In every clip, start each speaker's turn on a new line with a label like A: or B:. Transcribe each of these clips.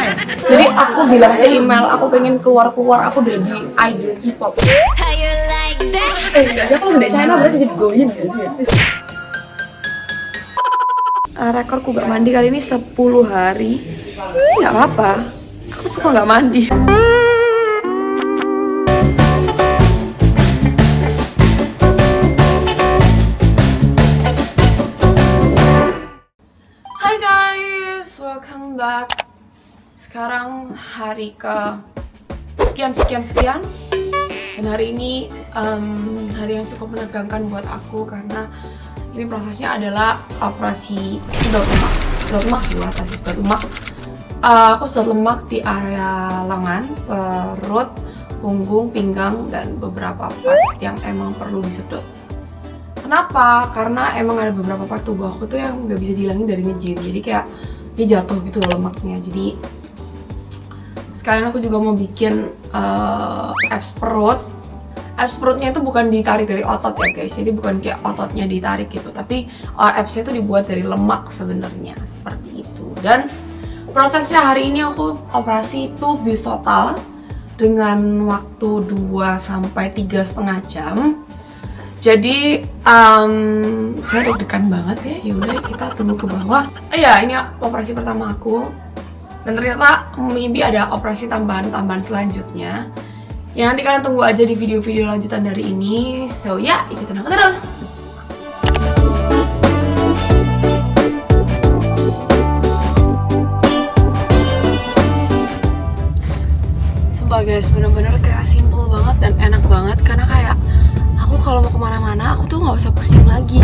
A: ya. Jadi aku bilang ke email, aku pengen keluar, aku jadi idol K-pop. Enggak sih, kalau di China berarti jadi goyin gak sih? Rekorku gak mandi kali ini 10 hari. Gak apa-apa, aku suka gak mandi. Hai guys, welcome back. Sekarang hari ke sekian. Dan hari ini hari yang cukup menegangkan buat aku karena ini prosesnya adalah operasi sedot lemak. Aku sedot lemak di area lengan, perut, punggung, pinggang, dan beberapa part yang emang perlu disedot. Kenapa? Karena emang ada beberapa part tubuh aku tuh yang nggak bisa dihilangin dari nge-gym. Jadi kayak dia jatuh gitu loh lemaknya. Jadi sekalian aku juga mau bikin abs perut. Abs perutnya itu bukan ditarik dari otot ya guys. Jadi bukan kayak ototnya ditarik gitu. Tapi absnya itu dibuat dari lemak sebenarnya seperti itu. Dan prosesnya hari ini aku operasi itu bis total dengan waktu 2-3,5 jam. Jadi saya deg-degan banget ya. Yaudah kita tunggu ke bawah. Iya, ini operasi pertama aku. Dan ternyata maybe ada operasi tambahan selanjutnya. Ya nanti kalian tunggu aja di video-video lanjutan dari ini. So ya, ikutin aku terus. Sumpah guys, bener-bener kayak simple banget dan enak banget. Karena kayak aku kalau mau kemana-mana, aku tuh nggak usah pusing lagi.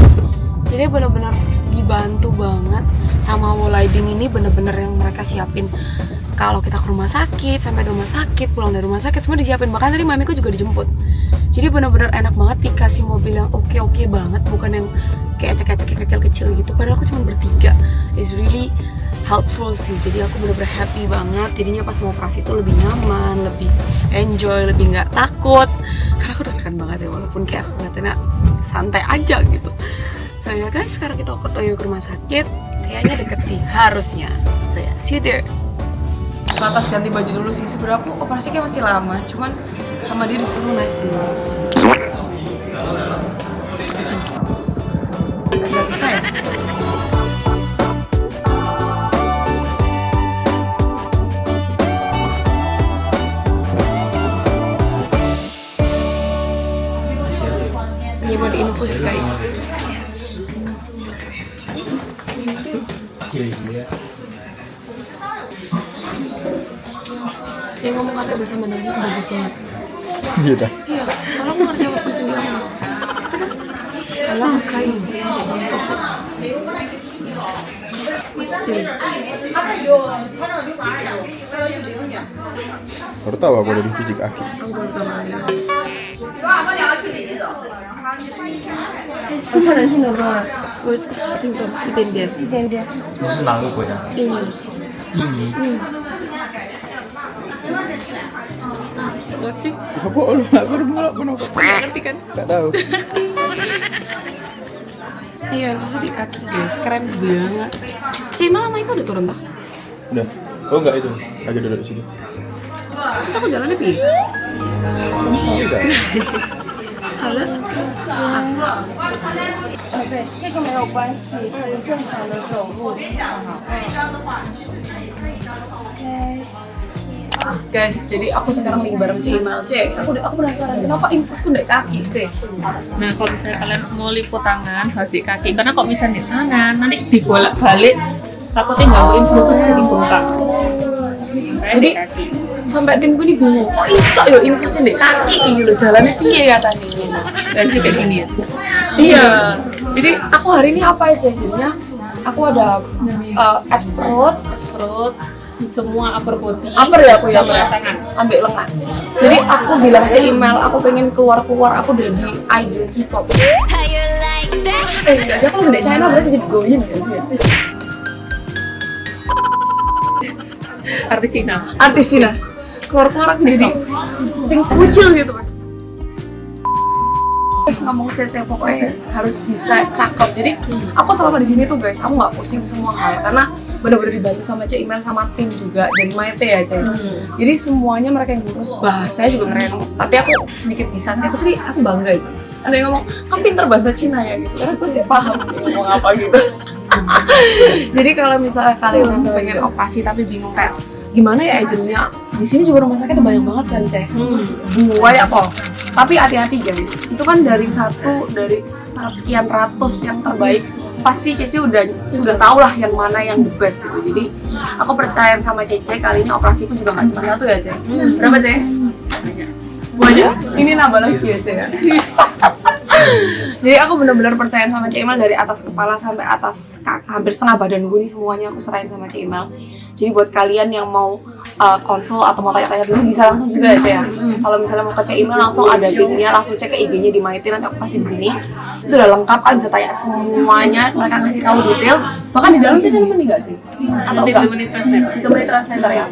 A: Jadi bener-bener dibantu banget sama Wolaiding ini, bener-bener yang mereka siapin. Kalau kita ke rumah sakit, sampai di rumah sakit, pulang dari rumah sakit, semua disiapin. Bahkan tadi mamiku juga dijemput. Jadi bener-bener enak banget dikasih mobil yang oke banget, bukan yang kayak ecek-ecek yang kecil-kecil gitu. Padahal aku cuma bertiga. It's really helpful sih. Jadi aku bener-bener happy banget. Jadinya pas mau operasi itu lebih nyaman, lebih enjoy, lebih nggak takut. Karena aku deg-degan banget ya, walaupun kayak aku ngeliatinnya santai aja gitu. So ya guys, sekarang kita ke rumah sakit. Kayaknya deket sih, harusnya. So ya, see you there. Lantas ganti baju dulu sih. Sebenarnya aku operasi kayak masih lama, cuman sama dia disuruh naik dulu. Sudah selesai ya? Ini mau diinfus guys. Yang ngomong kata bahasa Mandarin itu bagus banget.
B: Iya dah.
A: Iya, soalnya aku ngerti apapun sendiri aku. Alah, kain.
B: Baru tahu aku ada dicuci kaki.
A: Aku baru tahu kali. 看人性格吗？我听懂一点点。
C: 一点点。
D: 你是哪个国家？
A: 印尼。
D: 印尼。
A: Apa sih?
B: Apa lu? Aku udah mulai kenapa?
A: Nggak ngerti kan?
B: Gak tahu.
A: Iya, pasti di kaki guys, keren banget. Cima lama itu udah turun tak?
B: Udah. Oh enggak itu. Aja dulu di situ.
A: Terus aku jalannya piye?
B: Enggak.
A: Halo?
C: 对，这个没有关系，正常的走路。
A: Guys, jadi aku sekarang lagi bareng Cimal. Aku penasaran kenapa infusku di kaki, Cek?
E: Nah, kalau misalnya kalian mau liput tangan, harus di kaki. Karena kalau misalnya di tangan, nanti dibolak-balik, takutnya nggak infus jadi bengkak.
A: Jadi sampai timku ini bingung, kok iso yo infusnya di kaki gitu, jalannya piye ya tadi?
E: Dan juga gini ya.
A: Iya. Jadi aku hari ini apa aja jadinya? Aku ada abs perut,
E: semua upper body,
A: upper ya aku ya,
E: tangan.
A: ambil lengan. Jadi aku bilang ke email, aku pengen keluar, aku jadi idol K-pop. Enggak sih, kalau di China berarti jadi goyin gak sih? Artis Cina. Keluar aku jadi sing kucil gitu mas. Terus ngomong cece pokoknya harus bisa cakep. Jadi aku selama di sini tuh guys, aku nggak pusing semua hal karena benar-benar dibantu sama Cek Imel sama tim juga dari Maite ya Cek. Jadi semuanya mereka yang ngurus, bahasanya juga mereka yang, tapi aku sedikit bisa sih, aku bangga itu. Ada yang ngomong, kamu pintar bahasa Cina ya gitu, karena aku sih paham gitu, ngomong apa gitu. Jadi kalau misalnya kalian pengen operasi tapi bingung kayak gimana ya agentnya, di sini juga rumah sakitnya banyak banget kan Cek. Banyak kok. Tapi hati-hati guys, itu kan dari sekian ratus yang terbaik, pasti Cece udah tau lah yang mana yang the best gitu. Jadi aku percaya sama Cece, kali ini operasiku juga nggak cuma satu ya Cece. Berapa Cece? Banyak. Ini nambah lagi ya Cece ya. Jadi aku benar-benar percaya sama Cik Imel dari atas kepala sampai atas hampir setengah badan gue nih, semuanya aku serahin sama Cik Imel. Jadi buat kalian yang mau konsul atau mau tanya-tanya dulu bisa langsung juga ya Cik ya. Kalau misalnya mau ke Cik Imel langsung ada linknya, langsung cek ke IG-nya di Maite, nanti aku kasih di sini. Itu udah lengkap, kalian bisa tanya semuanya, mereka kasih tahu detail. Bahkan di dalam Cik nemenin nggak sih? Atau enggak? Ditemani translator ya.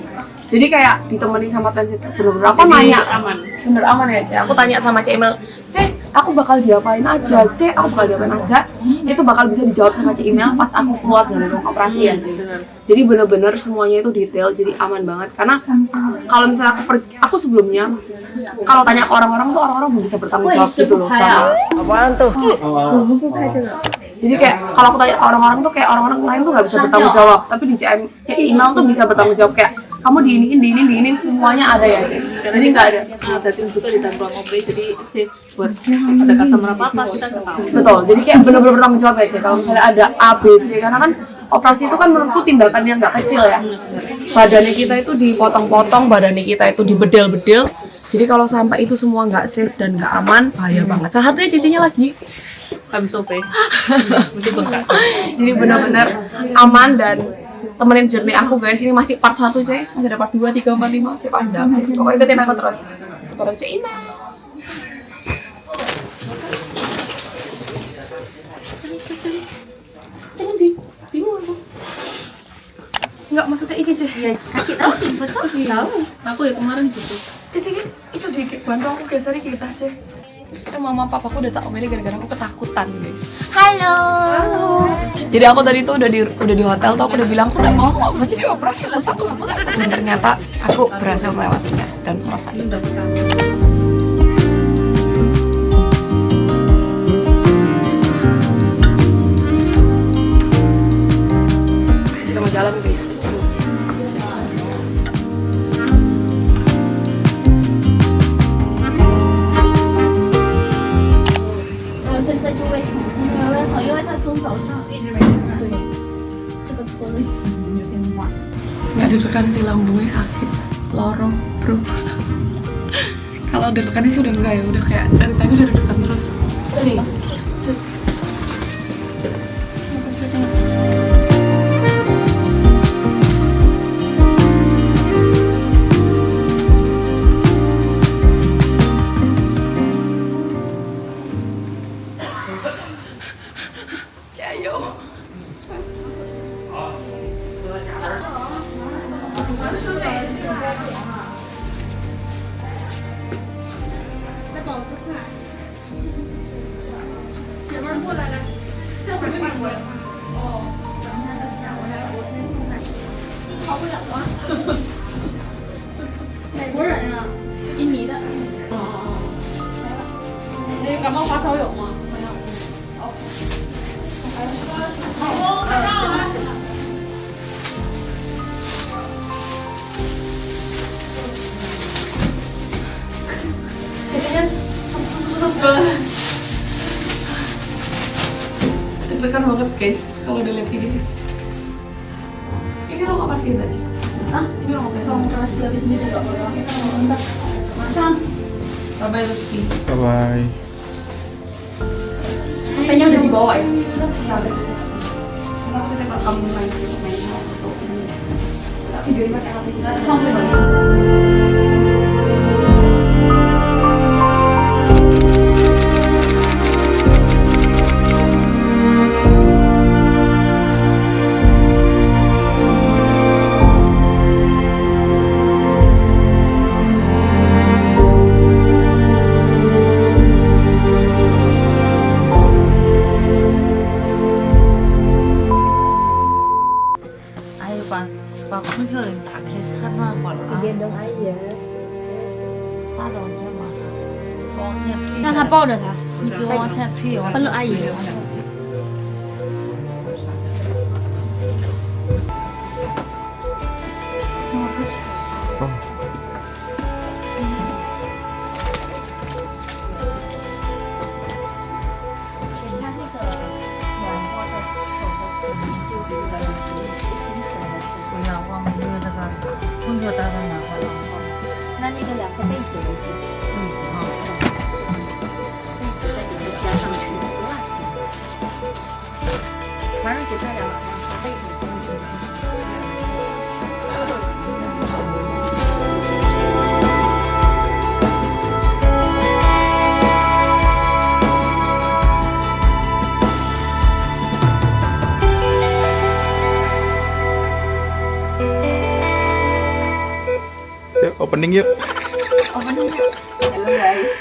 A: Jadi kayak ditemani sama translator, bener-bener aku nanya
E: aman.
A: Bener aman ya Cek. Aku tanya sama Cik Imel, Cek, aku bakal diapain aja, Cek, aku bakal diapain aja. Itu bakal bisa dijawab sama Cik Imel pas aku keluar dari ruang operasi ya Cek. Jadi bener-bener semuanya itu detail, jadi aman banget. Karena kalau misalnya aku sebelumnya kalau tanya ke orang-orang tuh orang-orang belum bisa bertanggung jawab gitu loh sama apaan tuh. Jadi kayak kalau aku tanya ke orang-orang tuh kayak orang-orang lain tuh nggak bisa bertanggung jawab, tapi di Cik Imel tuh bisa bertanggung jawab kayak kamu diinin semuanya ada ya Cik. Jadi nggak ada.
E: Berarti juga di dalam ruang operasi, jadi safe buat ada customer apa kita nggak tahu.
A: Betul, jadi kayak bener-bener bertanggung jawab ya Cik. Kalau misalnya ada A, B, C, karena kan operasi itu kan menurutku tindakan yang nggak kecil ya. Badannya kita itu dipotong-potong, badannya kita itu dibedel-bedel. Jadi kalau sampai itu semua nggak safe dan nggak aman, bahaya banget. Salah satunya cicinya lagi
E: Habis OP. Mesti bengkak.
A: jadi benar-benar aman dan temenin journey aku guys. Ini masih part 1 Cek, masih ada part 2, 3, 4, 5, masih panjang. Pokoknya ikutin aku terus. Bareng Cik Imel. Jangan bingung aku. Enggak, maksudnya ini Cek. Iya, kaki tahu pas tahu.
E: Aku ya kemarin gitu.
A: Cek kan iso bantu aku geserin kita Cek. Mama papaku udah tak omelin gara-gara aku ketakutan guys. Halo. Jadi aku tadi tuh udah di hotel tuh aku udah bilang aku udah mau kok, berarti dia operasi aku takut apa nggak? Dan ternyata aku berhasil melewatinya dan selesai. Kita mau jalan guys. Nggak deg-degan sih, lambungnya sakit, lorong bro. Kalau deg-degannya sih udah enggak ya, udah kayak dari tadi udah deg-degan terus. Sedih. Deg-degan banget guys kalau udah lihat ini. Ini ruang operasi nggak sih? Hah? Ini ruang operasi. Ruang operasi habis ini nggak boleh. Bentar. Macam. Bye Lutfi.
B: Bye bye.
A: Kayaknya udah dibawa ya? Iya udah. Kita aku titip kamu main foto ini. Video ini pakai HP kita.
E: khát hoa quả là
C: gendong ayah.
E: ta đón cho mà có nhạc thi
C: Nah, apa udah lah?
E: cái hoa nhạc thi
C: Perlu ayah.
E: 不要忘了那个工作单位拿回来。
C: 那个2个被子的是，
E: 好。
C: 被子再给它加上去，袜子，反正给它2个被子上去。
B: Yuk, opening yuk.
A: Halo guys.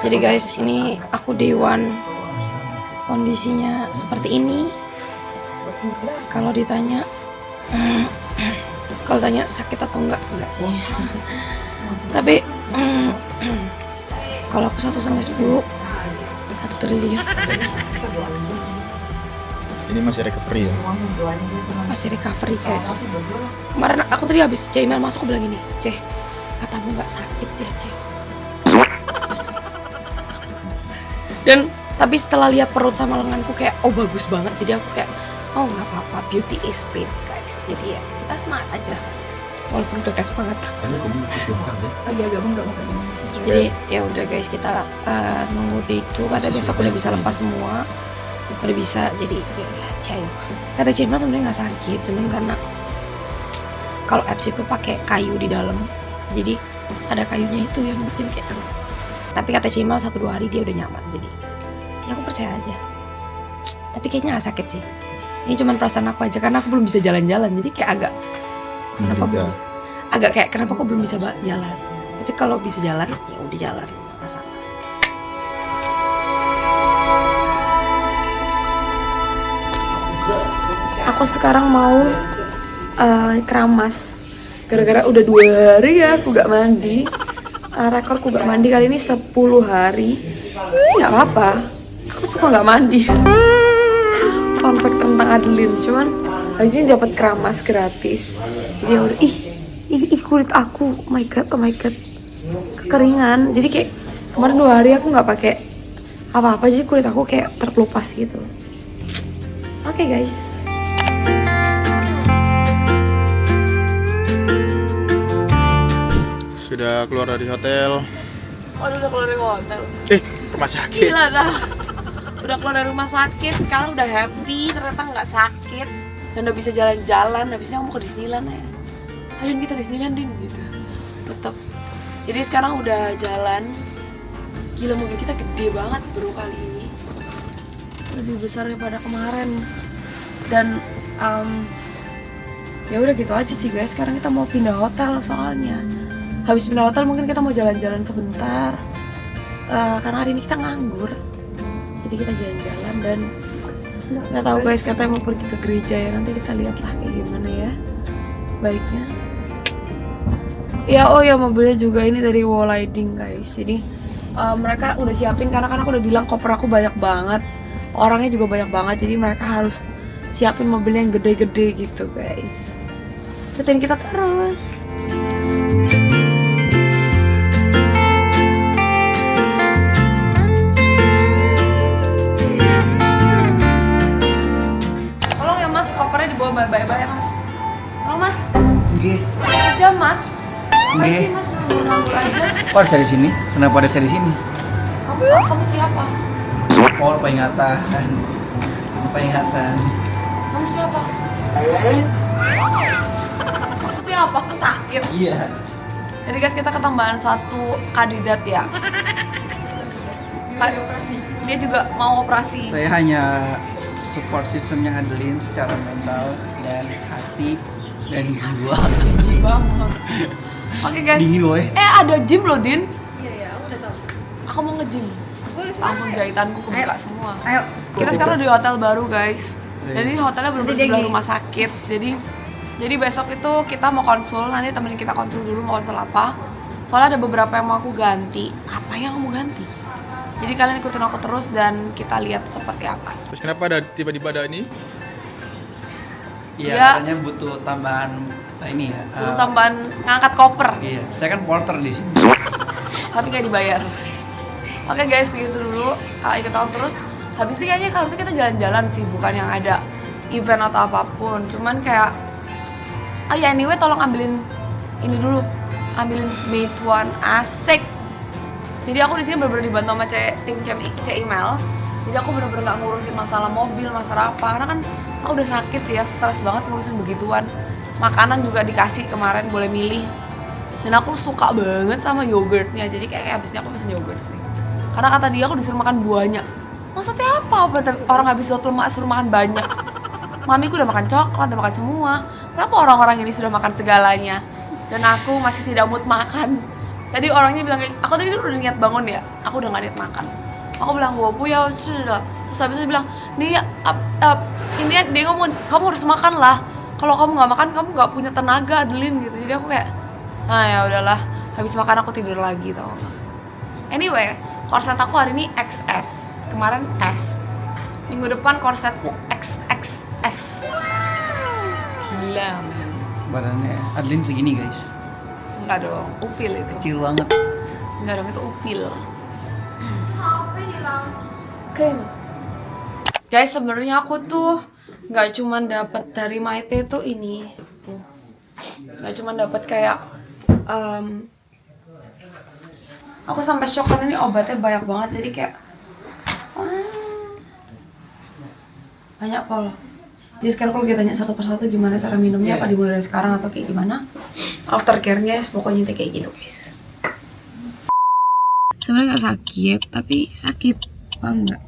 A: Jadi guys, ini aku day one. Kondisinya seperti ini. Kalau ditanya sakit atau enggak sih. Tapi kalau aku 1 sampai 10 atau triliun.
B: Ini masih recovery ya?
A: Masih recovery guys. Kemarin aku tadi habis email masuk, aku bilang gini, Ceh, katamu nggak sakit ya Ceh. Dan tapi setelah lihat perut sama lenganku kayak oh bagus banget, jadi aku kayak oh nggak apa-apa, beauty is pain guys. Jadi ya kita semangat aja walaupun udah gak semangat. Jadi ya udah guys, kita nunggu day itu, pada besok udah bisa lepas semua, udah bisa. Jadi ya cair. Kata Cema sebenarnya nggak sakit, cuman karena kalau abs itu pakai kayu di dalam, jadi ada kayunya itu yang bikin kayak. Tapi kata Cema 1-2 hari dia udah nyaman, jadi ya aku percaya aja. Tapi kayaknya nggak sakit sih. Ini cuman perasaan aku aja karena aku belum bisa jalan-jalan, jadi kayak agak kenapa belum bisa, agak kayak kenapa kok belum bisa jalan. Tapi kalau bisa jalan ya udah jalan, nggak masalah. Aku sekarang mau keramas gara-gara udah 2 hari ya aku gak mandi. Rekorku gak mandi kali ini 10 hari. Nggak apa-apa, aku suka gak mandi. Fun fact tentang Adeline, cuman habis ini dapat keramas gratis. Jadi ya udah ih kulit aku, oh my god kekeringan. Jadi kayak kemarin 2 hari aku nggak pakai apa-apa, jadi kulit aku kayak terkelupas gitu. Oke guys.
B: Sudah keluar dari hotel.
A: Waduh, udah keluar dari hotel.
B: Rumah sakit.
A: Gila dah. Udah keluar dari rumah sakit, sekarang udah happy, ternyata nggak sakit dan udah bisa jalan-jalan. Habisnya mau ke Disneyland ya. Ayo kita Disneyland Din gitu. Tetap. Jadi sekarang udah jalan. Gila, mobil kita gede banget bro kali ini. Lebih besar daripada kemarin. Dan ya udah gitu aja sih guys. Sekarang kita mau pindah hotel soalnya. Habis pindah hotel mungkin kita mau jalan-jalan sebentar. Karena hari ini kita nganggur. Jadi kita jalan-jalan dan nggak tahu guys, katanya mau pergi ke gereja ya, nanti kita lihatlah kayak gimana ya baiknya. Ya oh ya, mobilnya juga ini dari Walliding guys. Jadi mereka udah siapin karena kan aku udah bilang koper aku banyak banget, orangnya juga banyak banget, jadi mereka harus siapin mobilnya yang gede-gede gitu guys. Ikutin kita terus. Bye-bye ya mas. Halo mas.
D: Oke.
A: Kerja mas. Ngapain
D: Nggih.
A: sih mas nganggur-nganggur aja?
D: Kok ada saya di sini? Kenapa ada saya di sini?
A: Kamu siapa?
D: Oh, peringatan. Peringatan.
A: Kamu siapa? Maksudnya apa? Aku sakit.
D: Iya.
A: Jadi guys, kita ketambahan 1 kandidat ya. Dia juga mau operasi.
D: Saya hanya support sistemnya Adeline secara mental dan hati dan jiwa.
A: Jiwa. Oke guys.
D: Dingin boy.
A: Ada gym loh Din. Iya, aku udah tahu. Aku mau nge-gym. langsung jahitanku kebuka semua.
C: Ayo.
A: Kita sekarang di hotel baru guys. Jadi hotelnya bener-bener sebelah rumah sakit. Jadi besok itu kita mau konsul, nanti temenin kita konsul dulu mau konsul apa. Soalnya ada beberapa yang mau aku ganti. Apa yang mau ganti? Jadi kalian ikutin aku terus dan kita lihat seperti apa.
B: Terus kenapa ada tiba-tiba ada ini?
D: Iya,
A: Ya.
D: katanya butuh tambahan ini ya.
A: Butuh tambahan ngangkat koper,
D: Iya, saya kan porter di sini.
A: tapi nggak dibayar. Oke guys, gitu dulu. Ikut aku terus. Habis ini kayaknya harusnya kita jalan-jalan sih, bukan yang ada event atau apapun. Cuman kayak, ya anyway tolong ambilin ini dulu, ambilin Meituan asik. Jadi aku di sini bener-bener dibantu sama tim email. Jadi aku bener-bener nggak ngurusin masalah mobil, masalah apa. Karena kan aku udah sakit ya, stres banget ngurusin begituan. Makanan juga dikasih kemarin, boleh milih. Dan aku suka banget sama yogurtnya. Jadi kayak abisnya aku pesen yogurt sih. Karena kata dia aku disuruh makan buahnya. Maksudnya apa? Orang habis suatu lemak suruh makan banyak. Mamiku udah makan coklat, udah makan semua. Kenapa orang-orang ini sudah makan segalanya? Dan aku masih tidak mood makan. Tadi orangnya bilang kayak, aku tadi udah niat bangun ya, aku udah gak niat makan. Aku bilang, gue punya lah. Terus habis itu bilang, nih intinya dia ngomong, kamu harus makan lah. Kalau kamu gak makan, kamu gak punya tenaga, Adeline gitu. Jadi aku kayak, nah ya udahlah, habis makan aku tidur lagi tau gak. Anyway, korset aku hari ini XS, kemarin S. Minggu depan korsetku XXS. Gila men.
D: Badannya Adeline segini guys.
A: Enggak dong, upil itu.
D: Kecil banget.
A: Enggak dong, itu upil. Oke. Guys, sebenarnya aku tuh nggak cuman dapat dari Maite tuh ini. Nggak cuman dapat kayak aku sampai shock karena ini obatnya banyak banget, jadi kayak banyak pol. Jadi sekarang kalau kita tanya satu persatu gimana cara minumnya, apa dimulai dari sekarang atau kayak gimana, aftercare-nya pokoknya kayak gitu guys. Sebenarnya nggak sakit, tapi sakit, paham nggak?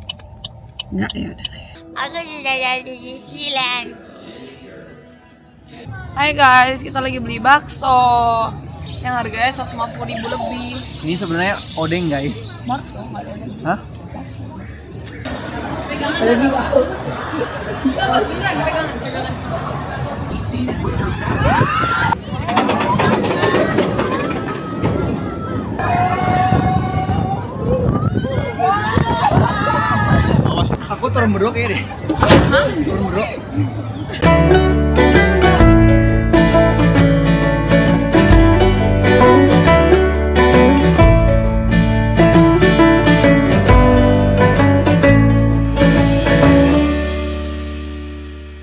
A: Nggak, ya udah lah ya.
F: Aku sudah jadi cicilan.
A: Hai guys, kita lagi beli bakso yang harganya 150.000 lebih.
D: Ini sebenarnya odeng guys.
A: Bakso, nggak ada odeng.
D: Hah? Aku turun bro kayaknya deh. Turun bro.